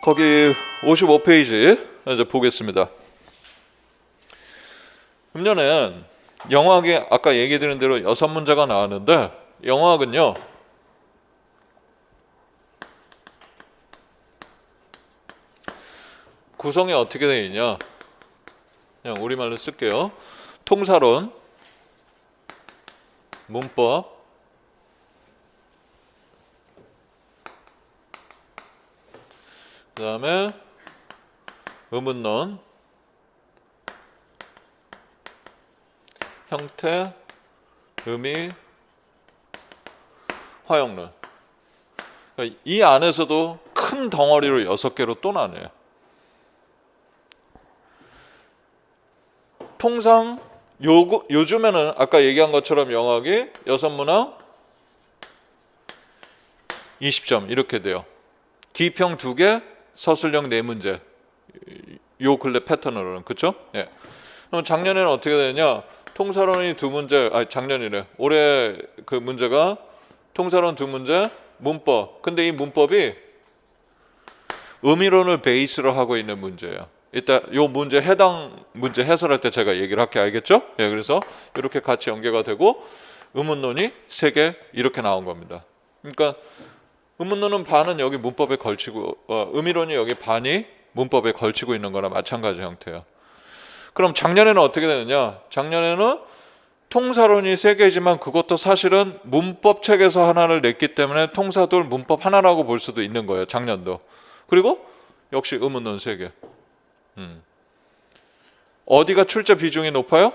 거기 55페이지 이제 보겠습니다. 금년엔 영어학이 아까 얘기 드린 대로 6문제가 나왔는데 영어학은요 구성이 어떻게 되어 있냐, 그냥 우리말로 쓸게요. 통사론, 문법, 그 다음에 의문론, 형태, 의미, 화형론. 그러니까 이 안에서도 큰 덩어리로 6개로 또 나뉘어요. 통상 요즘에는 아까 얘기한 것처럼 영어학이 6문항 20점 이렇게 돼요. 기평 2개, 서술형 4문제. 요 근래 패턴으로는, 그렇죠? 예. 그럼 작년에는 어떻게 되느냐? 통사론이 2문제, 작년이래. 올해 그 문제가 통사론 2문제, 문법. 근데 이 문법이 의미론을 베이스로 하고 있는 문제예요. 이따 요 문제 해당 문제 해설할 때 제가 얘기를 할게, 알겠죠? 예, 그래서 이렇게 같이 연계가 되고 의문론이 3개 이렇게 나온 겁니다. 그러니까 의문론은 반은 여기 문법에 걸치고 의미론이 여기 반이 문법에 걸치고 있는 거나 마찬가지 형태예요. 그럼 작년에는 어떻게 되느냐? 작년에는 통사론이 3개지만 그것도 사실은 문법 책에서 하나를 냈기 때문에 통사돌 문법 하나라고 볼 수도 있는 거예요. 작년도. 그리고 역시 의문론 3개. 어디가 출제 비중이 높아요?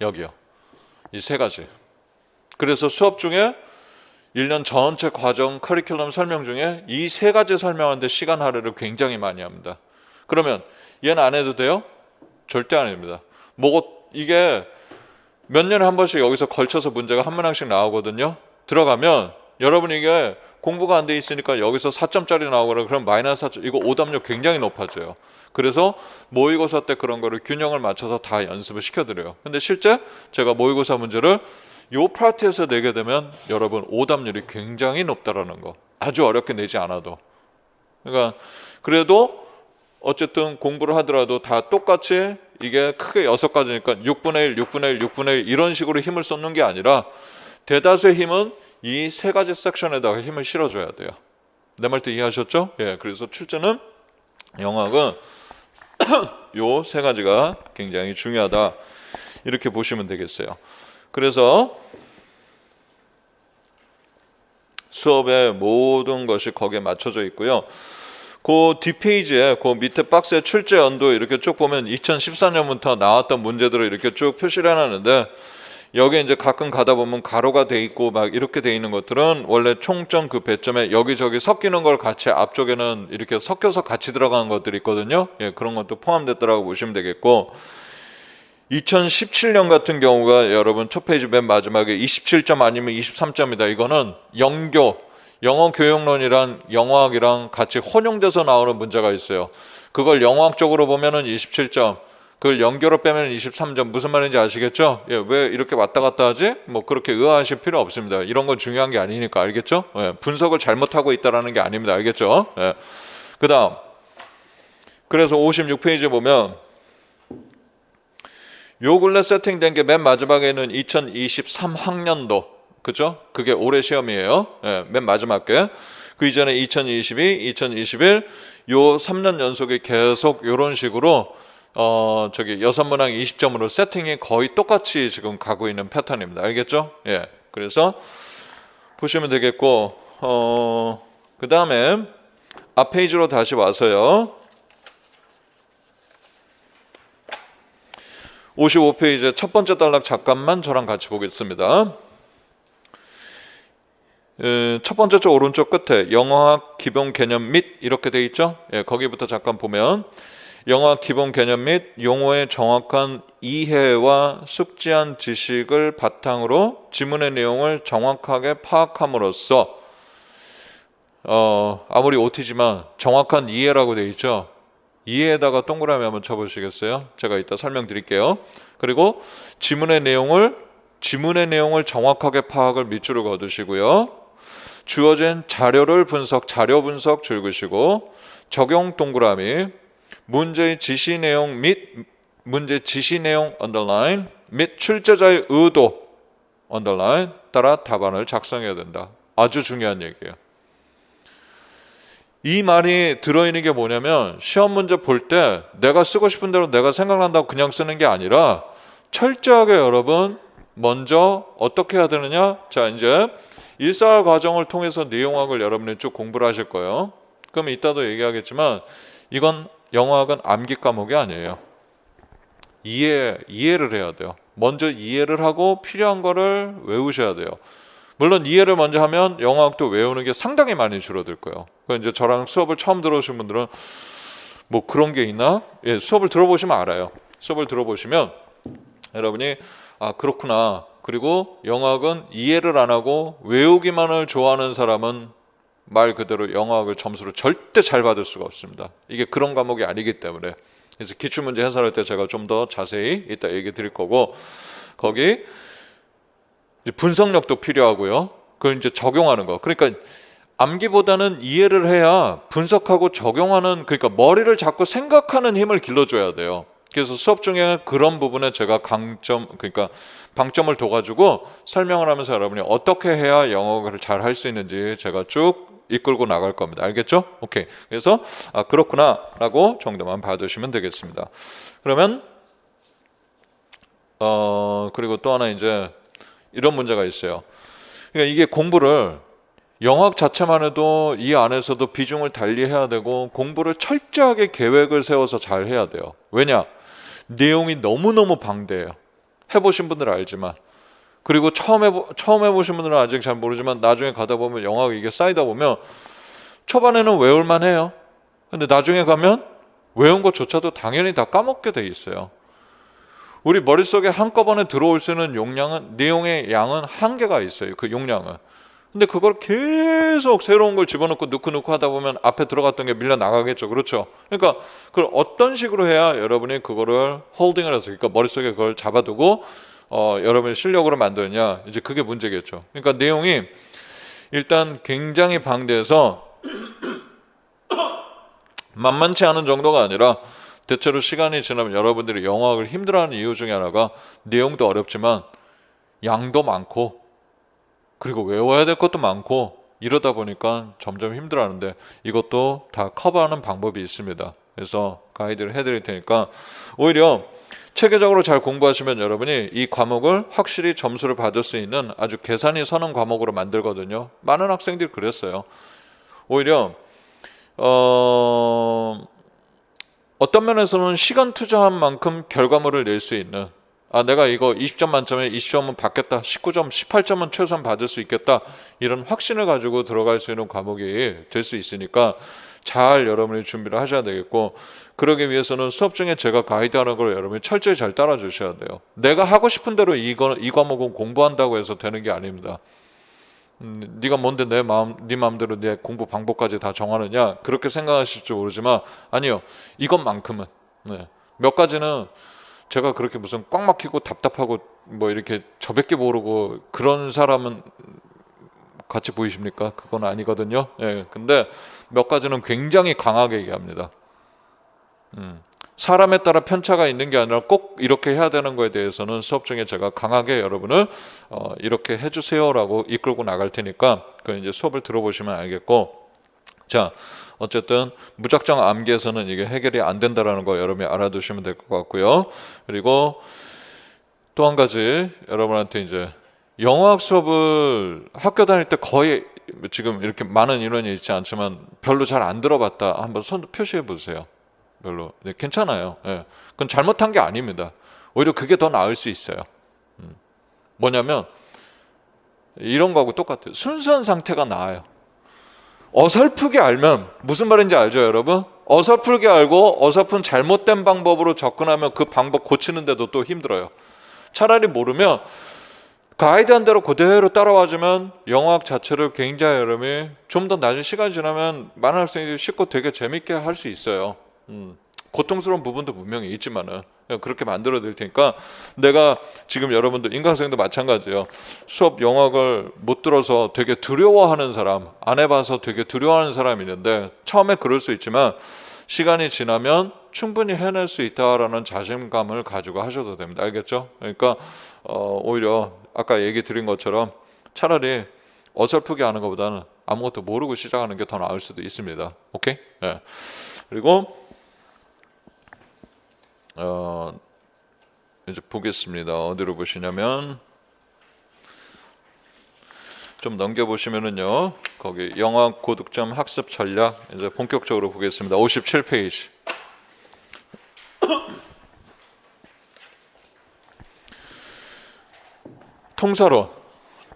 여기요. 이 3가지. 그래서 수업 중에 1년 전체 과정 커리큘럼 설명 중에 이 3가지 설명하는데 시간 할애를 굉장히 많이 합니다. 그러면 얘는 안 해도 돼요? 절대 안 합니다. 이게 몇 년에 한 번씩 여기서 걸쳐서 문제가 한 문항씩 나오거든요. 들어가면 여러분 이게 공부가 안 돼 있으니까 여기서 4점짜리 나오거나 그럼 마이너스 4점, 이거 오답률 굉장히 높아져요. 그래서 모의고사 때 그런 거를 균형을 맞춰서 다 연습을 시켜드려요. 근데 실제 제가 모의고사 문제를 요 파트에서 내게 되면 여러분 오답률이 굉장히 높다라는 거. 아주 어렵게 내지 않아도. 그러니까 그래도 어쨌든 공부를 하더라도 다 똑같이 이게 크게 6가지니까 6분의 1, 6분의 1, 6분의 1 이런 식으로 힘을 쏟는 게 아니라 대다수의 힘은 이 3가지 섹션에다가 힘을 실어줘야 돼요. 내 말도 이해하셨죠? 예, 그래서 출제는 영어학은 요 3가지가 굉장히 중요하다. 이렇게 보시면 되겠어요. 그래서 수업의 모든 것이 거기에 맞춰져 있고요. 그 뒷페이지에 그 밑에 박스에 출제 연도 이렇게 쭉 보면 2014년부터 나왔던 문제들을 이렇게 쭉 표시를 해놨는데 여기 이제 가끔 가다 보면 가로가 돼 있고 막 이렇게 돼 있는 것들은 원래 총점 그 배점에 여기저기 섞이는 걸 같이 앞쪽에는 이렇게 섞여서 같이 들어가는 것들이 있거든요. 예, 그런 것도 포함됐더라고 보시면 되겠고 2017년 같은 경우가 여러분 첫 페이지 맨 마지막에 27점 아니면 23점이다. 이거는 영교, 영어 교육론이랑 영어학이랑 같이 혼용돼서 나오는 문제가 있어요. 그걸 영어학적으로 보면은 27점, 그걸 연교로 빼면 23점. 무슨 말인지 아시겠죠? 예, 왜 이렇게 왔다 갔다 하지? 뭐 그렇게 의아하실 필요 없습니다. 이런 건 중요한 게 아니니까, 알겠죠? 예, 분석을 잘못하고 있다라는 게 아닙니다. 알겠죠? 예. 그다음 그래서 56페이지 보면 요 근래 세팅된 게 맨 마지막에는 2023학년도, 그죠? 그게 올해 시험이에요. 예, 맨 마지막 게. 그 이전에 2022, 2021 요 3년 연속에 계속 요런 식으로 6문항 20점으로 세팅이 거의 똑같이 지금 가고 있는 패턴입니다. 알겠죠? 예. 그래서 보시면 되겠고, 그 다음에 앞 페이지로 다시 와서요. 55페이지의 첫 번째 단락 잠깐만 저랑 같이 보겠습니다. 첫 번째 쪽 오른쪽 끝에 영어학 기본 개념 및 이렇게 돼 있죠? 예, 거기부터 잠깐 보면 영어학 기본 개념 및 용어의 정확한 이해와 숙지한 지식을 바탕으로 지문의 내용을 정확하게 파악함으로써 아무리 OT지만 정확한 이해라고 돼 있죠. 이해에다가 동그라미 한번 쳐보시겠어요? 제가 이따 설명드릴게요. 그리고 지문의 내용을 지문의 내용을 정확하게 파악을 밑줄을 그어두시고요. 주어진 자료 분석 줄 그으시고 적용 동그라미, 문제의 지시 내용 및 문제 지시 내용 언더라인 및 출제자의 의도 언더라인 따라 답안을 작성해야 된다. 아주 중요한 얘기예요. 이 말이 들어있는 게 뭐냐면 시험 문제 볼 때 내가 쓰고 싶은 대로 내가 생각난다고 그냥 쓰는 게 아니라 철저하게 여러분 먼저 어떻게 해야 되느냐? 자, 이제 일사 과정을 통해서 내용학을 여러분이 쭉 공부를 하실 거예요. 그럼 이따도 얘기하겠지만 이건 영어학은 암기 과목이 아니에요. 이해를 해야 돼요. 먼저 이해를 하고 필요한 거를 외우셔야 돼요. 물론 이해를 먼저 하면 영어학도 외우는 게 상당히 많이 줄어들 거예요. 이제 저랑 수업을 처음 들어오신 분들은 뭐 그런 게 있나? 예, 수업을 들어보시면 알아요. 수업을 들어보시면 여러분이 아 그렇구나. 그리고 영어학은 이해를 안 하고 외우기만을 좋아하는 사람은 말 그대로 영어학을 점수를 절대 잘 받을 수가 없습니다. 이게 그런 과목이 아니기 때문에. 그래서 기출문제 해설할 때 제가 좀 더 자세히 이따 얘기 드릴 거고 거기 분석력도 필요하고요. 그걸 이제 적용하는 거. 그러니까 암기보다는 이해를 해야 분석하고 적용하는 그러니까 머리를 자꾸 생각하는 힘을 길러줘야 돼요. 그래서 수업 중에 그런 부분에 제가 그러니까 방점을 둬가지고 설명을 하면서 여러분이 어떻게 해야 영어를 잘 할 수 있는지 제가 쭉 이끌고 나갈 겁니다. 알겠죠? 오케이. 그래서 아 그렇구나 라고 정도만 봐두시면 되겠습니다. 그러면 그리고 또 하나 이제 이런 문제가 있어요. 그러니까 이게 공부를 영어학 자체만 해도 이 안에서도 비중을 달리해야 되고 공부를 철저하게 계획을 세워서 잘 해야 돼요. 왜냐? 내용이 너무너무 방대해요. 해보신 분들은 알지만 그리고 처음 해보신 분들은 아직 잘 모르지만 나중에 가다 보면 영어가 이게 쌓이다 보면 초반에는 외울만 해요. 근데 나중에 가면 외운 것조차도 당연히 다 까먹게 돼 있어요. 우리 머릿속에 한꺼번에 들어올 수 있는 용량은 내용의 양은 한계가 있어요. 그 용량은. 근데 그걸 계속 새로운 걸 집어넣고 넣고 하다 보면 앞에 들어갔던 게 밀려 나가겠죠. 그렇죠? 그러니까 그걸 어떤 식으로 해야 여러분이 그거를 홀딩을 해서 그러니까 머릿속에 그걸 잡아두고 여러분의 실력으로 만드느냐 이제 그게 문제겠죠. 그러니까 내용이 일단 굉장히 방대해서 만만치 않은 정도가 아니라 대체로 시간이 지나면 여러분들이 영어학을 힘들어하는 이유 중에 하나가 내용도 어렵지만 양도 많고 그리고 외워야 될 것도 많고 이러다 보니까 점점 힘들어하는데 이것도 다 커버하는 방법이 있습니다. 그래서 가이드를 해드릴 테니까 오히려 체계적으로 잘 공부하시면 여러분이 이 과목을 확실히 점수를 받을 수 있는 아주 계산이 서는 과목으로 만들거든요. 많은 학생들이 그랬어요. 오히려 어떤 면에서는 시간 투자한 만큼 결과물을 낼 수 있는 내가 이거 20점 만점에 20점은 받겠다 19점 18점은 최소한 받을 수 있겠다 이런 확신을 가지고 들어갈 수 있는 과목이 될 수 있으니까 잘 여러분이 준비를 하셔야 되겠고 그러기 위해서는 수업 중에 제가 가이드하는 걸 여러분이 철저히 잘 따라 주셔야 돼요. 내가 하고 싶은 대로 이 과목은 공부한다고 해서 되는 게 아닙니다. 네가 뭔데 네 마음대로 내 공부 방법까지 다 정하느냐 그렇게 생각하실지 모르지만 아니요 이것만큼은 몇 가지는 제가 그렇게 무슨 꽉 막히고 답답하고 뭐 이렇게 저밖에 모르고 그런 사람은 같이 보이십니까? 그건 아니거든요. 근데 몇 가지는 굉장히 강하게 얘기합니다. 사람에 따라 편차가 있는 게 아니라 꼭 이렇게 해야 되는 거에 대해서는 수업 중에 제가 강하게 여러분을 이렇게 해주세요라고 이끌고 나갈 테니까 그 이제 수업을 들어보시면 알겠고 자 어쨌든 무작정 암기해서는 이게 해결이 안 된다라는 거 여러분이 알아두시면 될 것 같고요. 그리고 또 한 가지 여러분한테 이제 영어학 수업을 학교 다닐 때 거의 지금 이렇게 많은 인원이 있지 않지만 별로 잘 안 들어봤다 한번 손 표시해 보세요. 별로 괜찮아요. 그건 잘못한 게 아닙니다. 오히려 그게 더 나을 수 있어요. 뭐냐면 이런 거하고 똑같아요. 순수한 상태가 나아요. 어설프게 알면 무슨 말인지 알죠, 여러분? 어설프게 알고 어설픈 잘못된 방법으로 접근하면 그 방법 고치는데도 또 힘들어요. 차라리 모르면 가이드한 대로 그대로 따라와주면 영어학 자체를 굉장히 여러분이 좀 더 낮은 시간이 지나면 많은 학생들이 쉽고 되게 재밌게 할 수 있어요. 고통스러운 부분도 분명히 있지만은 그렇게 만들어 드릴 테니까 내가 지금 여러분들 인강생도 마찬가지예요. 수업 영역을 못 들어서 되게 두려워하는 사람, 안 해봐서 되게 두려워하는 사람이 있는데 처음에 그럴 수 있지만 시간이 지나면 충분히 해낼 수 있다라는 자신감을 가지고 하셔도 됩니다. 알겠죠? 그러니까 오히려 아까 얘기 드린 것처럼 차라리 어설프게 하는 것보다는 아무것도 모르고 시작하는 게 더 나을 수도 있습니다. 오케이? 네. 그리고 이제 보겠습니다. 어디로 보시냐면 좀 넘겨보시면은요, 거기 영어 고득점 학습 전략 이제 본격적으로 보겠습니다. 57페이지.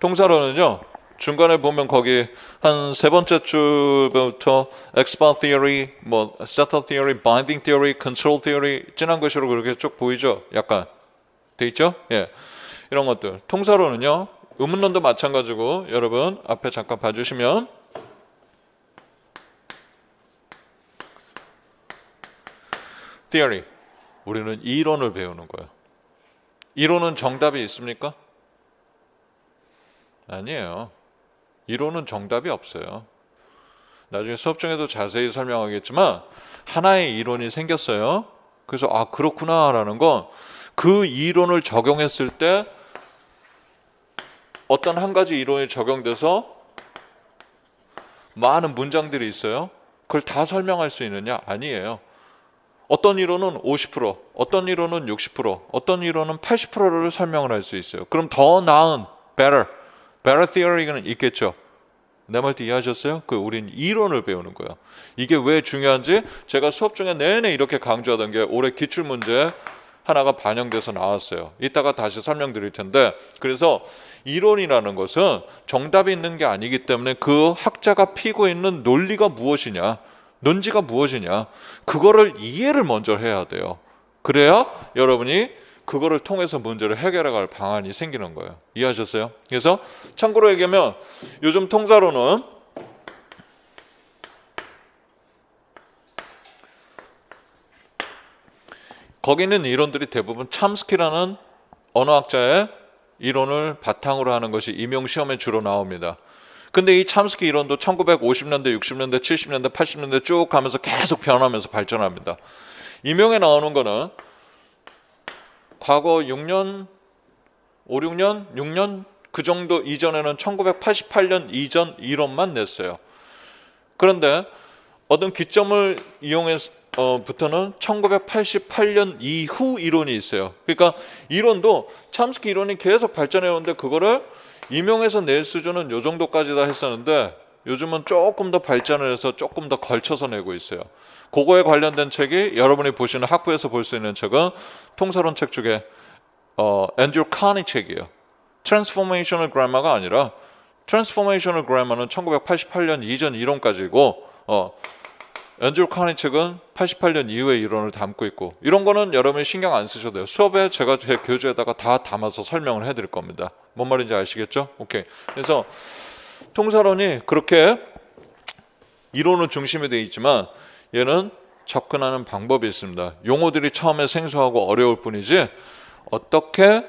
통사로는요, 중간에 보면 거기 한 세 번째 줄부터 expert theory, 뭐 setter theory, binding theory, control theory 진한 글씨로 그렇게 쭉 보이죠? 약간 돼 있죠? 예, 이런 것들. 통사로는요, 의문론도 마찬가지고 여러분 앞에 잠깐 봐주시면 theory, 우리는 이론을 배우는 거예요. 이론은 정답이 있습니까? 아니에요. 이론은 정답이 없어요. 나중에 수업 중에도 자세히 설명하겠지만 하나의 이론이 생겼어요. 그래서 아 그렇구나라는 건 그 이론을 적용했을 때 어떤 한 가지 이론이 적용돼서 많은 문장들이 있어요. 그걸 다 설명할 수 있느냐? 아니에요. 어떤 이론은 50%, 어떤 이론은 60%, 어떤 이론은 80%를 설명을 할 수 있어요. 그럼 더 나은 better theory는 있겠죠. 내 말도 이해하셨어요? 우린 이론을 배우는 거예요. 이게 왜 중요한지 제가 수업 중에 내내 이렇게 강조하던 게 올해 기출문제 하나가 반영돼서 나왔어요. 이따가 다시 설명드릴 텐데, 그래서 이론이라는 것은 정답이 있는 게 아니기 때문에 그 학자가 피고 있는 논리가 무엇이냐, 논지가 무엇이냐, 그거를 이해를 먼저 해야 돼요. 그래야 여러분이 그거를 통해서 문제를 해결해 갈 방안이 생기는 거예요. 이해하셨어요? 그래서 참고로 얘기하면 요즘 통사로는 거기 있는 이론들이 대부분 참스키라는 언어학자의 이론을 바탕으로 하는 것이 임용시험에 주로 나옵니다. 근데 이 참스키 이론도 1950년대, 60년대, 70년대, 80년대 쭉 가면서 계속 변하면서 발전합니다. 임용에 나오는 거는 과거 6년, 6년 그 정도 이전에는 1988년 이전 이론만 냈어요. 그런데 어떤 기점을 이용해서 부터는 1988년 이후 이론이 있어요. 그러니까 이론도 참스키 이론이 계속 발전해 오는데 그거를 임용해서 낼 수준은 요 정도까지다 했었는데 요즘은 조금 더 발전을 해서 조금 더 걸쳐서 내고 있어요. 그거에 관련된 책이 여러분이 보시는 학부에서 볼 수 있는 책은 통사론 책 중에 앤드류 카니 책이에요. 트랜스포메이셔널 그래머가 아니라 트랜스포메이셔널 그래머는 1988년 이전 이론까지고 앤드류 카니 책은 88년 이후의 이론을 담고 있고 이런 거는 여러분이 신경 안 쓰셔도 돼요. 수업에 제가 제 교재에다가 다 담아서 설명을 해드릴 겁니다. 뭔 말인지 아시겠죠? 오케이. 그래서 통사론이 그렇게 이론은 중심이 되어 있지만 얘는 접근하는 방법이 있습니다. 용어들이 처음에 생소하고 어려울 뿐이지 어떻게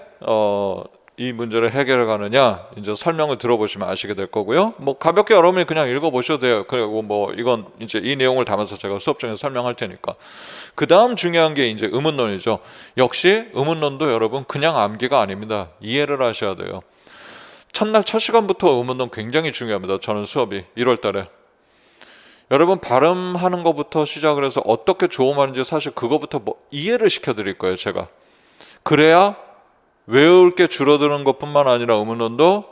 이 문제를 해결해 가느냐 이제 설명을 들어보시면 아시게 될 거고요. 뭐 가볍게 여러분이 그냥 읽어보셔도 돼요. 그리고 뭐 이건 이제 이 내용을 담아서 제가 수업 중에 설명할 테니까. 그 다음 중요한 게 이제 의문론이죠. 역시 의문론도 여러분 그냥 암기가 아닙니다. 이해를 하셔야 돼요. 첫날 첫 시간부터 의문론 굉장히 중요합니다. 저는 수업이 1월 달에. 여러분 발음하는 것부터 시작을 해서 어떻게 조음하는지 사실 그거부터 이해를 시켜드릴 거예요. 제가. 그래야 외울 게 줄어드는 것뿐만 아니라 의문론도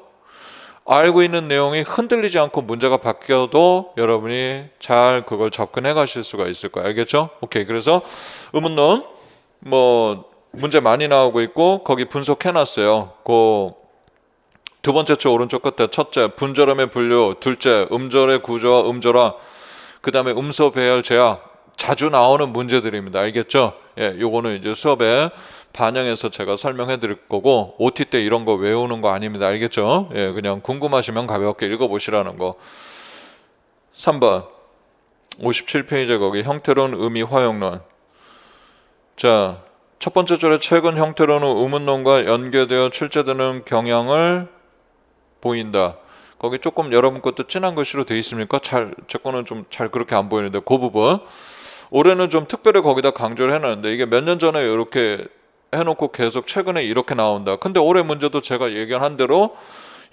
알고 있는 내용이 흔들리지 않고 문제가 바뀌어도 여러분이 잘 그걸 접근해 가실 수가 있을 거예요. 알겠죠? 오케이. 그래서 의문론 뭐 문제 많이 나오고 있고 거기 분석해 놨어요. 그 두 번째 줄 오른쪽 끝에 첫째 분절음의 분류, 둘째 음절의 구조와 음절화, 그 다음에 음소 배열 제약 자주 나오는 문제들입니다. 알겠죠? 예, 요거는 이제 수업에 반영해서 제가 설명해 드릴 거고 OT 때 이런 거 외우는 거 아닙니다. 알겠죠? 예, 그냥 궁금하시면 가볍게 읽어보시라는 거. 3번 57페이지에 거기 형태론 의미 화용론. 자, 첫 번째 줄에 최근 형태로는 의문론과 연계되어 출제되는 경향을 보인다. 거기 조금 여러분 것도 진한 글씨로 되어 있습니까? 제 거는 좀 잘 그렇게 안 보이는데 그 부분 올해는 좀 특별히 거기다 강조를 해놨는데 이게 몇 년 전에 이렇게 해놓고 계속 최근에 이렇게 나온다. 근데 올해 문제도 제가 예견한 대로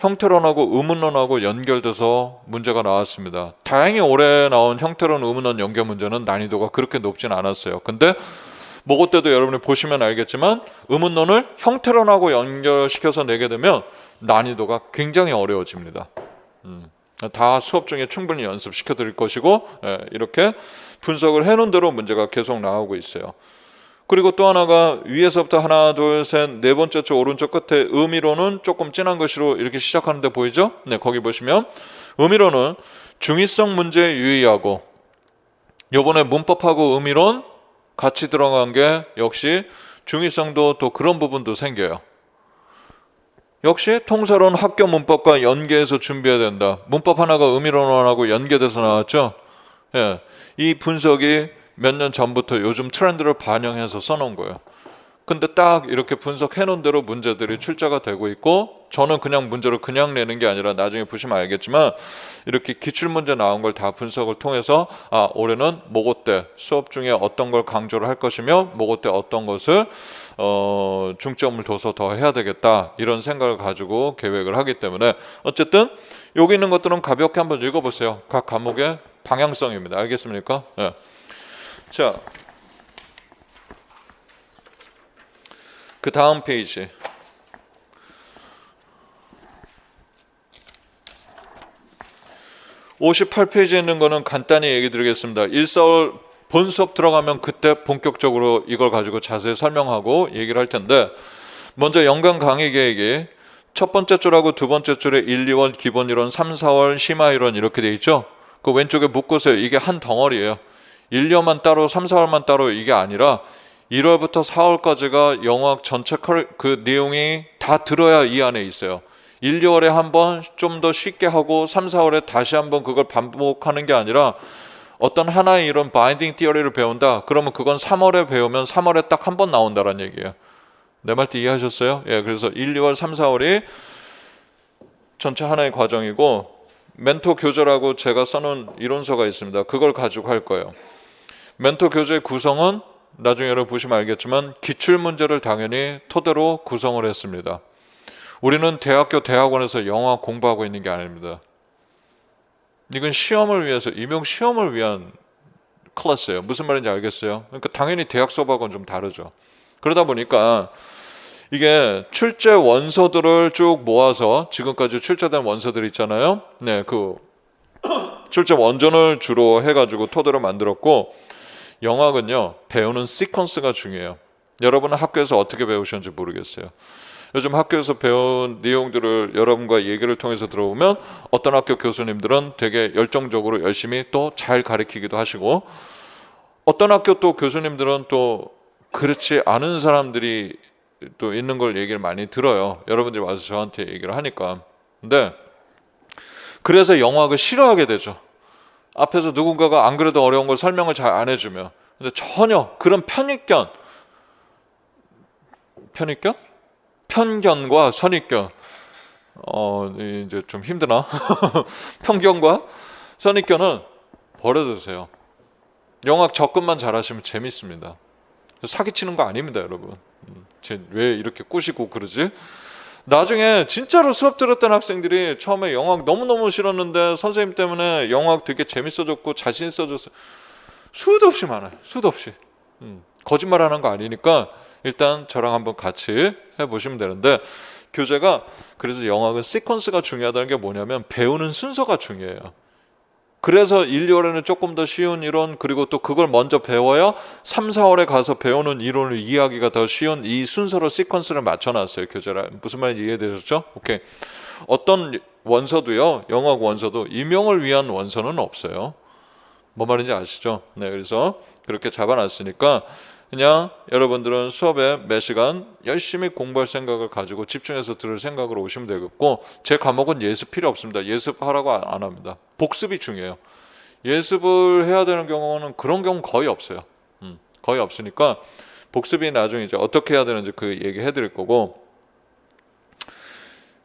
형태론하고 의문론하고 연결돼서 문제가 나왔습니다. 다행히 올해 나온 형태론 의문론 연결 문제는 난이도가 그렇게 높진 않았어요. 근데 모고 때도 여러분이 보시면 알겠지만 의문론을 형태론하고 연결시켜서 내게 되면 난이도가 굉장히 어려워집니다. 다 수업 중에 충분히 연습시켜 드릴 것이고 이렇게 분석을 해놓은 대로 문제가 계속 나오고 있어요. 그리고 또 하나가 위에서부터 하나, 둘, 셋, 네 번째 줄 오른쪽 끝에 의미로는 조금 진한 글씨로 이렇게 시작하는데 보이죠? 네, 거기 보시면 의미로는 중의성 문제에 유의하고 요번에 문법하고 의미론 같이 들어간 게 역시 중의성도 또 그런 부분도 생겨요. 역시 통사론 학교 문법과 연계해서 준비해야 된다. 문법 하나가 의미론하고 연계돼서 나왔죠. 예, 이 분석이 몇 년 전부터 요즘 트렌드를 반영해서 써놓은 거예요. 근데 딱 이렇게 분석해 놓은 대로 문제들이 출제가 되고 있고 저는 그냥 문제를 그냥 내는 게 아니라 나중에 보시면 알겠지만 이렇게 기출문제 나온 걸 다 분석을 통해서 올해는 모고 때 수업 중에 어떤 걸 강조를 할 것이며 모고 때 어떤 것을 중점을 둬서 더 해야 되겠다 이런 생각을 가지고 계획을 하기 때문에 어쨌든 여기 있는 것들은 가볍게 한번 읽어보세요. 각 과목의 방향성입니다. 알겠습니까? 네. 자, 그 다음 페이지 58페이지에 있는 거는 간단히 얘기 드리겠습니다. 1사월 본 수업 들어가면 그때 본격적으로 이걸 가지고 자세히 설명하고 얘기를 할 텐데 먼저 연간 강의 계획이 첫 번째 줄하고 두 번째 줄에 1, 2월 기본 이론, 3, 4월 심화 이론 이렇게 돼 있죠. 그 왼쪽에 묶으세요. 이게 한 덩어리예요. 1년만 따로 3, 4월만 따로 이게 아니라 1월부터 4월까지가 영어학 전체 그 내용이 다 들어야 이 안에 있어요. 1, 2월에 한번 좀 더 쉽게 하고 3, 4월에 다시 한번 그걸 반복하는 게 아니라 어떤 하나의 이런 바인딩 티어리를 배운다. 그러면 그건 3월에 배우면 3월에 딱 한 번 나온다는 얘기예요. 내 말도 이해하셨어요? 예, 그래서 1, 2월, 3, 4월이 전체 하나의 과정이고 멘토 교재라고 제가 써놓은 이론서가 있습니다. 그걸 가지고 할 거예요. 멘토 교재 구성은 나중에 여러분 보시면 알겠지만 기출문제를 당연히 토대로 구성을 했습니다. 우리는 대학원에서 영어학 공부하고 있는 게 아닙니다. 이건 시험을 위해서, 임용 시험을 위한 클래스예요. 무슨 말인지 알겠어요? 그러니까 당연히 대학 수업하고는 좀 다르죠. 그러다 보니까 이게 출제 원서들을 쭉 모아서 지금까지 출제된 원서들 있잖아요. 네, 그 출제 원전을 주로 해가지고 토대로 만들었고 영어학은요 배우는 시퀀스가 중요해요. 여러분은 학교에서 어떻게 배우셨는지 모르겠어요. 요즘 학교에서 배운 내용들을 여러분과 얘기를 통해서 들어보면 어떤 학교 교수님들은 되게 열정적으로 열심히 또 잘 가르치기도 하시고 어떤 학교 또 교수님들은 또 그렇지 않은 사람들이 또 있는 걸 얘기를 많이 들어요. 여러분들이 와서 저한테 얘기를 하니까. 근데 그래서 영어학을 싫어하게 되죠. 앞에서 누군가가 안 그래도 어려운 걸 설명을 잘 안 해주면. 근데 전혀 그런 편견과 선입견 이제 좀 힘드나? 편견과 선입견은 버려두세요. 영어학 접근만 잘하시면 재밌습니다. 사기치는 거 아닙니다, 여러분. 왜 이렇게 꼬시고 그러지? 나중에 진짜로 수업 들었던 학생들이 처음에 영어학 너무너무 싫었는데 선생님 때문에 영어학 되게 재밌어졌고 자신 있어졌어요. 수도 없이 많아요. 수도 없이. 거짓말하는 거 아니니까 일단 저랑 한번 같이 해보시면 되는데 교재가 그래서 영어학은 시퀀스가 중요하다는 게 뭐냐면 배우는 순서가 중요해요. 그래서 1, 2월에는 조금 더 쉬운 이론 그리고 또 그걸 먼저 배워야 3, 4월에 가서 배우는 이론을 이해하기가 더 쉬운 이 순서로 시퀀스를 맞춰놨어요. 교재라. 무슨 말인지 이해되셨죠? 오케이. 어떤 원서도요. 영어학 원서도 임용을 위한 원서는 없어요. 뭐 말인지 아시죠? 네, 그래서 그렇게 잡아놨으니까 그냥 여러분들은 수업에 몇 시간 열심히 공부할 생각을 가지고 집중해서 들을 생각으로 오시면 되겠고 제 과목은 예습 필요 없습니다. 예습하라고 안 합니다. 복습이 중요해요. 예습을 해야 되는 경우는 그런 경우 거의 없어요. 거의 없으니까 복습이 나중에 이제 어떻게 해야 되는지 그 얘기 해드릴 거고,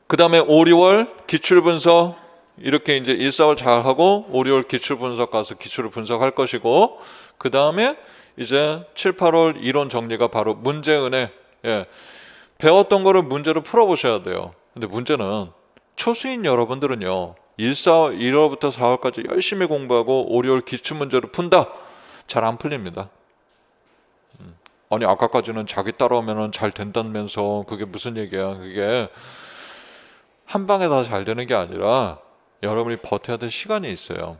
그 다음에 5, 6월 기출 분석 이렇게 이제 1, 4월 잘 하고 5, 6월 기출 분석 가서 기출을 분석할 것이고, 그 다음에 이제 7, 8월 이론 정리가 바로 문제은행. 예. 배웠던 거를 문제로 풀어보셔야 돼요. 근데 문제는 초수인 여러분들은요, 1월부터 4월까지 열심히 공부하고 5, 6월 기출 문제로 푼다? 잘 안 풀립니다. 아니 아까까지는 자기 따라오면 잘 된다면서 그게 무슨 얘기야. 그게 한 방에 다 잘 되는 게 아니라 여러분이 버텨야 될 시간이 있어요.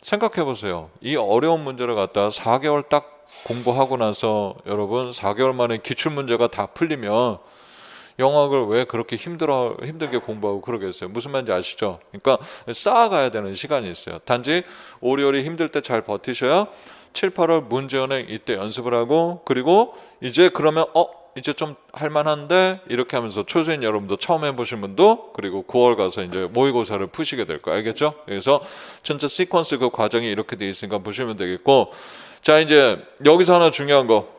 생각해 보세요. 이 어려운 문제를 갖다 4개월 딱 공부하고 나서 여러분 4개월 만에 기출문제가 다 풀리면 영어학을 왜 그렇게 힘들게 공부하고 그러겠어요? 무슨 말인지 아시죠? 그러니까 쌓아가야 되는 시간이 있어요. 단지 5, 6월이 힘들 때 잘 버티셔야 7, 8월 문제은행 이때 연습을 하고, 그리고 이제 그러면 이제 좀 할만한데 이렇게 하면서 초수인 여러분도 처음 해보신 분도, 그리고 9월 가서 이제 모의고사를 푸시게 될 거예요. 알겠죠? 그래서 전체 시퀀스 그 과정이 이렇게 돼 있으니까 보시면 되겠고, 자 이제 여기서 하나 중요한 거,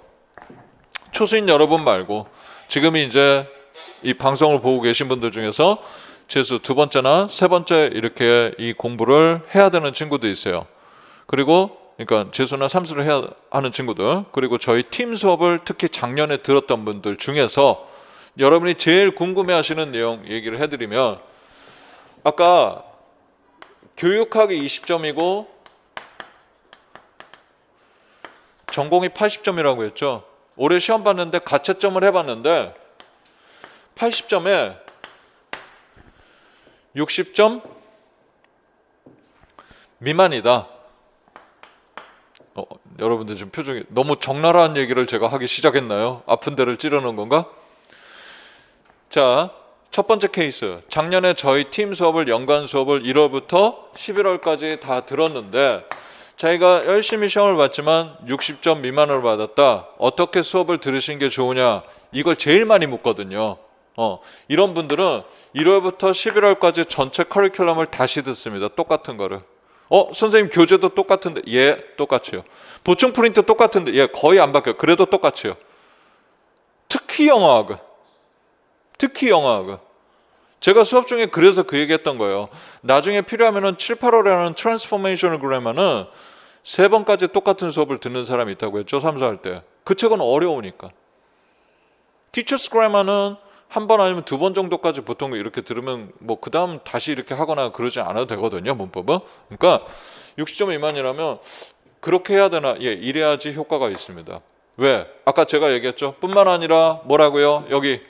초수인 여러분 말고 지금 이제 이 방송을 보고 계신 분들 중에서 재수 2번째나 3번째 이렇게 이 공부를 해야 되는 친구도 있어요. 그리고 그러니까 재수나 삼수를 해야 하는 친구들, 그리고 저희 팀 수업을 특히 작년에 들었던 분들 중에서 여러분이 제일 궁금해하시는 내용 얘기를 해드리면, 아까 교육학이 20점이고 전공이 80점이라고 했죠. 올해 시험 봤는데 가채점을 해봤는데 80점에 60점 미만이다. 여러분들 지금 표정이 너무 적나라한 얘기를 제가 하기 시작했나요? 아픈 데를 찌르는 건가? 자, 첫 번째 케이스. 작년에 저희 팀 수업을, 연간 수업을 1월부터 11월까지 다 들었는데 자기가 열심히 시험을 봤지만 60점 미만으로 받았다. 어떻게 수업을 들으신 게 좋으냐? 이걸 제일 많이 묻거든요. 이런 분들은 1월부터 11월까지 전체 커리큘럼을 다시 듣습니다. 똑같은 거를. 선생님 교재도 똑같은데? 예, 똑같이요. 보충 프린트 똑같은데? 예, 거의 안 바뀌어요. 그래도 똑같이요. 특히 영어학은. 제가 수업 중에 그래서 그 얘기했던 거예요. 나중에 필요하면은 7, 8월에는 트랜스포메이셔널 그래머는 3번까지 똑같은 수업을 듣는 사람이 있다고 했죠. 삼수할 때. 그 책은 어려우니까. 티처스 그래머는 한 번 아니면 2번 정도까지 보통 이렇게 들으면 뭐 그 다음 다시 이렇게 하거나 그러지 않아도 되거든요. 문법은. 그러니까 60점 미만이라면 그렇게 해야 되나? 예, 이래야지 효과가 있습니다. 왜? 아까 제가 얘기했죠. 뿐만 아니라 뭐라고요? 여기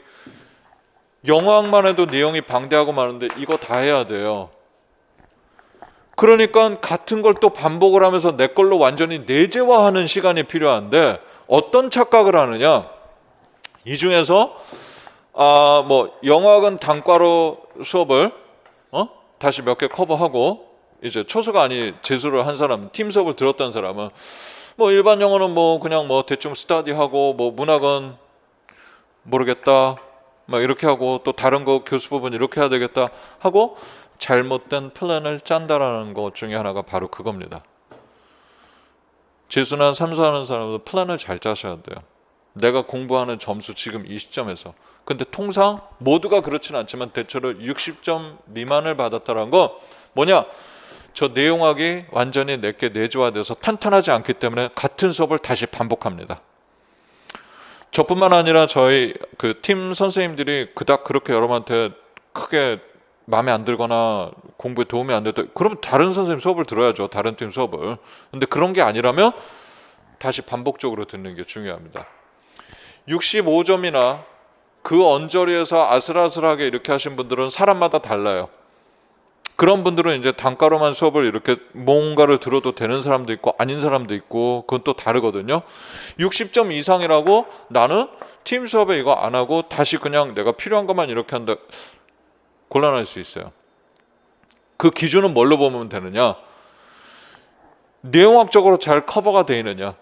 영어학만 해도 내용이 방대하고 많은데 이거 다 해야 돼요. 그러니까 같은 걸 또 반복을 하면서 내 걸로 완전히 내재화하는 시간이 필요한데 어떤 착각을 하느냐? 이 중에서 뭐 영어학은 단과로 수업을 다시 몇 개 커버하고, 이제 초수가 아닌 재수를 한 사람, 팀 수업을 들었던 사람은 뭐 일반 영어는 뭐 그냥 뭐 대충 스터디하고, 뭐 문학은 모르겠다 막 이렇게 하고, 또 다른 거 교수법은 이렇게 해야 되겠다 하고 잘못된 플랜을 짠다라는 것 중에 하나가 바로 그겁니다. 재수나 삼수하는 사람은 플랜을 잘 짜셔야 돼요. 내가 공부하는 점수 지금 이 시점에서. 근데 통상 모두가 그렇지는 않지만 대체로 60점 미만을 받았다는 거 뭐냐? 저 내용학이 완전히 내게 내재화돼서 탄탄하지 않기 때문에 같은 수업을 다시 반복합니다. 저뿐만 아니라 저희 그 팀 선생님들이 그닥 그렇게 여러분한테 크게 마음에 안 들거나 공부에 도움이 안 됐다, 그러면 다른 선생님 수업을 들어야죠. 다른 팀 수업을. 근데 그런 게 아니라면 다시 반복적으로 듣는 게 중요합니다. 65점이나 그 언저리에서 아슬아슬하게 이렇게 하신 분들은 사람마다 달라요. 그런 분들은 이제 단가로만 수업을 이렇게 뭔가를 들어도 되는 사람도 있고 아닌 사람도 있고, 그건 또 다르거든요. 60점 이상이라고 나는 팀 수업에 이거 안 하고 다시 그냥 내가 필요한 것만 이렇게 한다, 곤란할 수 있어요. 그 기준은 뭘로 보면 되느냐? 내용학적으로 잘 커버가 되어 있느냐?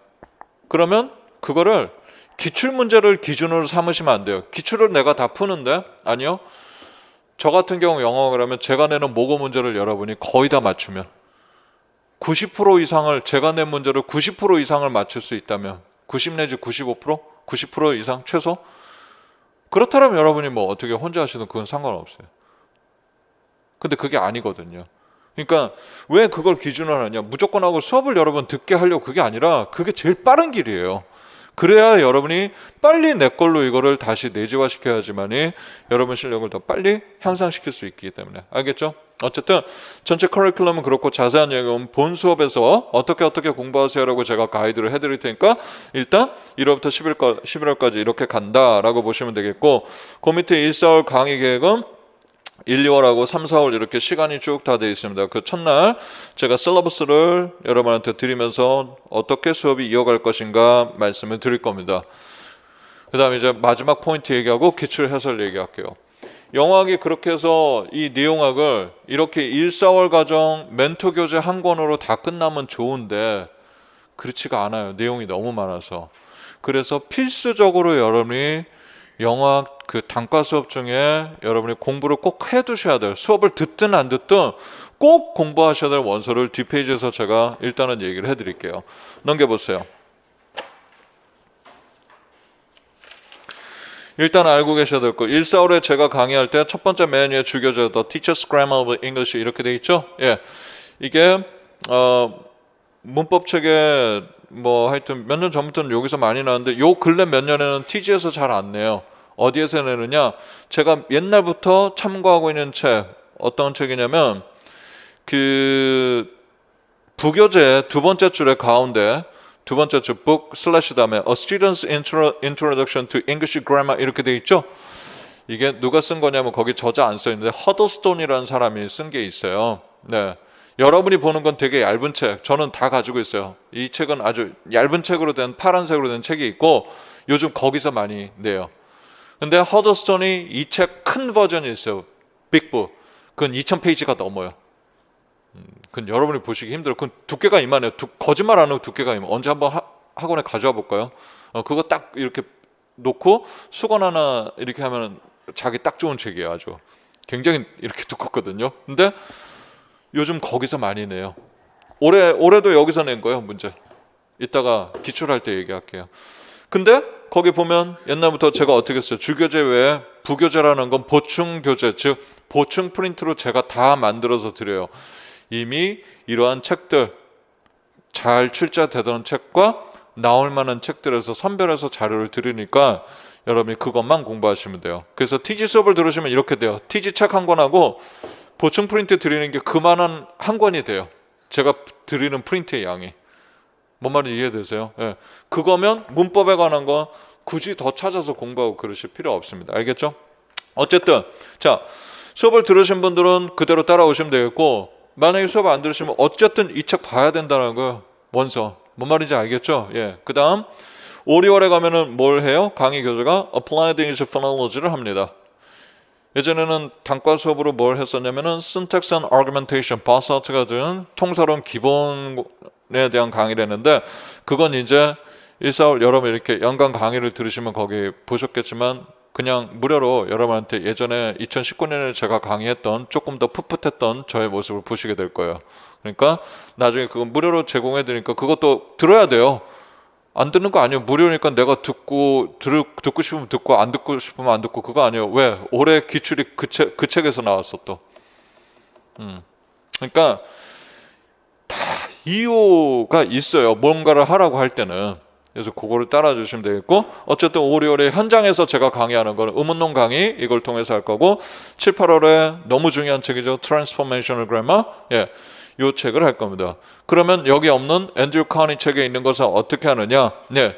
그러면 그거를 기출문제를 기준으로 삼으시면 안 돼요. 기출을 내가 다 푸는데? 아니요. 저 같은 경우 영어학을 하면 제가 내는 모고 문제를 여러분이 거의 다 맞추면 90% 이상을, 제가 낸 문제를 90% 이상을 맞출 수 있다면 90 내지 95%? 90% 이상 최소? 그렇다면 여러분이 뭐 어떻게 혼자 하시든 그건 상관없어요. 근데 그게 아니거든요. 그러니까 왜 그걸 기준으로 하느냐, 무조건 하고 수업을 여러분 듣게 하려고, 그게 아니라 그게 제일 빠른 길이에요. 그래야 여러분이 빨리 내 걸로 이거를 다시 내재화시켜야지만이 여러분 실력을 더 빨리 향상시킬 수 있기 때문에. 알겠죠? 어쨌든 전체 커리큘럼은 그렇고 자세한 내용은 본 수업에서 어떻게 공부하세요라고 제가 가이드를 해드릴 테니까 일단 1월부터 11월까지 이렇게 간다라고 보시면 되겠고, 그 밑에 1, 4월 강의 계획은 1, 2월하고 3, 4월 이렇게 시간이 쭉 다 되어 있습니다. 그 첫날 제가 셀러버스를 여러분한테 드리면서 어떻게 수업이 이어갈 것인가 말씀을 드릴 겁니다. 그 다음에 이제 마지막 포인트 얘기하고 기출 해설 얘기할게요. 영어학이 그렇게 해서 이 내용학을 이렇게 1, 4월 과정 멘토 교재 한 권으로 다 끝나면 좋은데 그렇지가 않아요. 내용이 너무 많아서. 그래서 필수적으로 여러분이 영어학 그 단과 수업 중에 여러분이 공부를 꼭 해두셔야 돼요. 수업을 듣든 안 듣든 꼭 공부하셔야 될 원서를 뒷페이지에서 제가 일단은 얘기를 해드릴게요. 넘겨보세요. 일단 알고 계셔야 될 거, 1, 4월에 제가 강의할 때 첫 번째 맨 위에 주교재 The Teacher's Grammar of English 이렇게 돼 있죠. 예, 이게 문법책에 뭐 하여튼 몇 년 전부터는 여기서 많이 나왔는데 요 근래 몇 년에는 TG에서 잘 안 내요. 어디에서 내느냐, 제가 옛날부터 참고하고 있는 책, 어떤 책이냐면 그 부교재 두 번째 줄의 가운데 두 번째 줄 book 슬래시 다음에 A Student's Introduction to English Grammar 이렇게 돼 있죠. 이게 누가 쓴 거냐면 거기 저자 안 써 있는데 허더스톤이라는 사람이 쓴 게 있어요. 네, 여러분이 보는 건 되게 얇은 책, 저는 다 가지고 있어요. 이 책은 아주 얇은 책으로 된 파란색으로 된 책이 있고 요즘 거기서 많이 내요. 근데 허더스톤이 이 책 큰 버전이 있어요. 빅북. 그건 2000페이지가 넘어요. 그건 여러분이 보시기 힘들어요. 그건 두께가 이만해요. 거짓말 안 하고 두께가 이만. 언제 한번 학원에 가져와 볼까요? 그거 딱 이렇게 놓고 수건 하나 이렇게 하면 자기 딱 좋은 책이에요. 아주 굉장히 이렇게 두껍거든요. 근데 요즘 거기서 많이 내요. 올해도 여기서 낸 거예요. 문제 이따가 기출할 때 얘기할게요. 근데 거기 보면 옛날부터 제가 어떻게 했어요? 주교재 외에 부교재라는 건 보충 교재, 즉 보충 프린트로 제가 다 만들어서 드려요. 이미 이러한 책들, 잘 출제되던 책과 나올 만한 책들에서 선별해서 자료를 드리니까 여러분이 그것만 공부하시면 돼요. 그래서 TG 수업을 들으시면 이렇게 돼요. TG 책 한 권하고 보충 프린트 드리는 게 그만한 한 권이 돼요. 제가 드리는 프린트의 양이. 뭔 말인지 이해되세요? 예. 그거면 문법에 관한 거 굳이 더 찾아서 공부하고 그러실 필요 없습니다. 알겠죠? 어쨌든 자, 수업을 들으신 분들은 그대로 따라오시면 되겠고, 만약에 수업 안 들으시면 어쨌든 이 책 봐야 된다는 거예요. 원서. 뭔 말인지 알겠죠? 예. 그 다음 5, 6월에 가면은 뭘 해요? 강의 교재가 Applied English Phonology를 합니다. 예전에는 단과 수업으로 뭘 했었냐면은 Syntax and Argumentation, 바사트가 든 통사론 기본에 대한 강의를 했는데, 그건 이제 1, 4월 여러분 이렇게 연간 강의를 들으시면 거기 보셨겠지만 그냥 무료로 여러분한테 예전에 2019년에 제가 강의했던 조금 더 풋풋했던 저의 모습을 보시게 될 거예요. 그러니까 나중에 그거 무료로 제공해 드리니까 그것도 들어야 돼요. 안 듣는 거 아니에요. 무료니까 내가 듣고 싶으면 듣고 안 듣고 싶으면 안 듣고, 그거 아니에요. 왜? 올해 기출이 그 책에서 나왔어 또. 그러니까 다 이유가 있어요. 뭔가를 하라고 할 때는. 그래서 그거를 따라주시면 되겠고, 어쨌든 5, 6월에 현장에서 제가 강의하는 거는 의문론 강의 이걸 통해서 할 거고, 7, 8월에 너무 중요한 책이죠. Transformational Grammar. 예, 이 책을 할 겁니다. 그러면 여기 없는 앤드류 카니 책에 있는 것은 어떻게 하느냐? 네,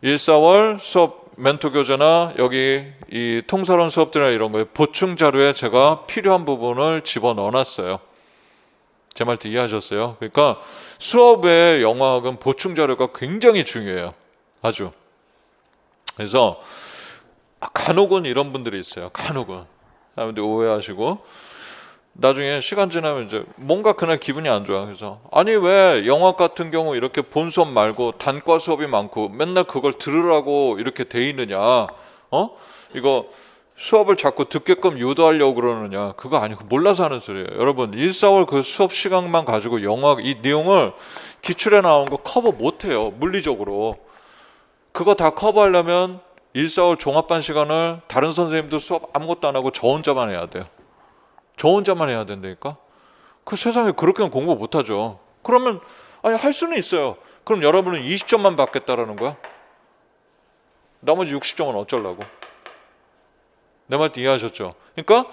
1, 4월 수업 멘토 교재나 여기 이 통사론 수업들이나 이런 거에 보충 자료에 제가 필요한 부분을 집어넣어 놨어요. 제 말도 이해하셨어요? 그러니까 수업의 영어학은 보충 자료가 굉장히 중요해요. 아주. 그래서 간혹은 이런 분들이 있어요. 간혹은. 사람들이 오해하시고 나중에 시간 지나면 이제 뭔가 그날 기분이 안 좋아. 그래서 아니 왜 영어학 같은 경우 이렇게 본 수업 말고 단과 수업이 많고 맨날 그걸 들으라고 이렇게 돼 있느냐? 이거 수업을 자꾸 듣게끔 유도하려고 그러느냐? 그거 아니고 몰라서 하는 소리예요. 여러분 1, 4월 그 수업 시간만 가지고 영어학 이 내용을 기출에 나온 거 커버 못해요. 물리적으로. 그거 다 커버하려면 1, 4월 종합반 시간을 다른 선생님도 수업 아무것도 안 하고 저 혼자만 해야 돼요. 저 혼자만 해야 된다니까. 그 세상에 그렇게는 공부 못하죠. 그러면 아니 할 수는 있어요. 그럼 여러분은 20점만 받겠다라는 거야? 나머지 60점은 어쩌려고? 내 말 이해하셨죠? 그러니까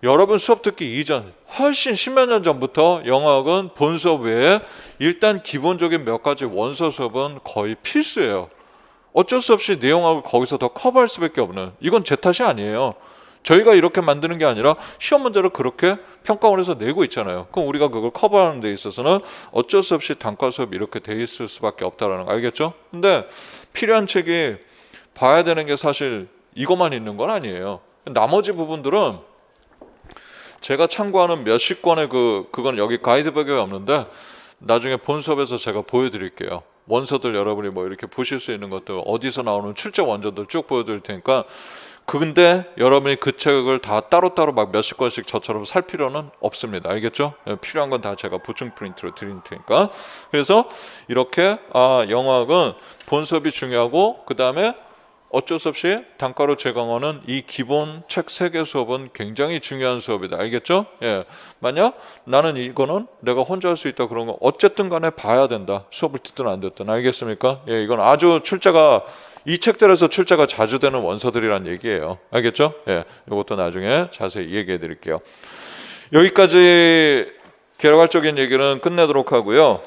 여러분 수업 듣기 이전 훨씬 십몇 년 전부터 영어학은 본 수업 외에 일단 기본적인 몇 가지 원서 수업은 거의 필수예요. 어쩔 수 없이 내용학을 거기서 더 커버할 수밖에 없는, 이건 제 탓이 아니에요. 저희가 이렇게 만드는 게 아니라 시험 문제를 그렇게 평가원에서 내고 있잖아요. 그럼 우리가 그걸 커버하는 데 있어서는 어쩔 수 없이 단과 수업이 이렇게 돼 있을 수밖에 없다는 거 알겠죠? 근데 필요한 책이 봐야 되는 게 사실 이것만 있는 건 아니에요. 나머지 부분들은 제가 참고하는 몇십 권의 그건 여기 가이드북에 없는데 나중에 본 수업에서 제가 보여드릴게요. 원서들 여러분이 뭐 이렇게 보실 수 있는 것들, 어디서 나오는 출제 원전들 쭉 보여드릴 테니까. 근데 여러분이 그 책을 다 따로따로 막 몇십 권씩 저처럼 살 필요는 없습니다. 알겠죠? 필요한 건 다 제가 보충 프린트로 드릴 테니까. 그래서 이렇게 영어학은 본 수업이 중요하고 그 다음에 어쩔 수 없이 단가로 제공하는 이 기본 책 3개 수업은 굉장히 중요한 수업이다. 알겠죠? 예. 만약 나는 이거는 내가 혼자 할 수 있다 그런 거 어쨌든 간에 봐야 된다. 수업을 듣든 안 듣든. 알겠습니까? 예, 이건 아주 출제가 이 책들에서 출제가 자주 되는 원서들이란 얘기예요. 알겠죠? 예. 이것도 나중에 자세히 얘기해 드릴게요. 여기까지 개괄적인 얘기는 끝내도록 하고요.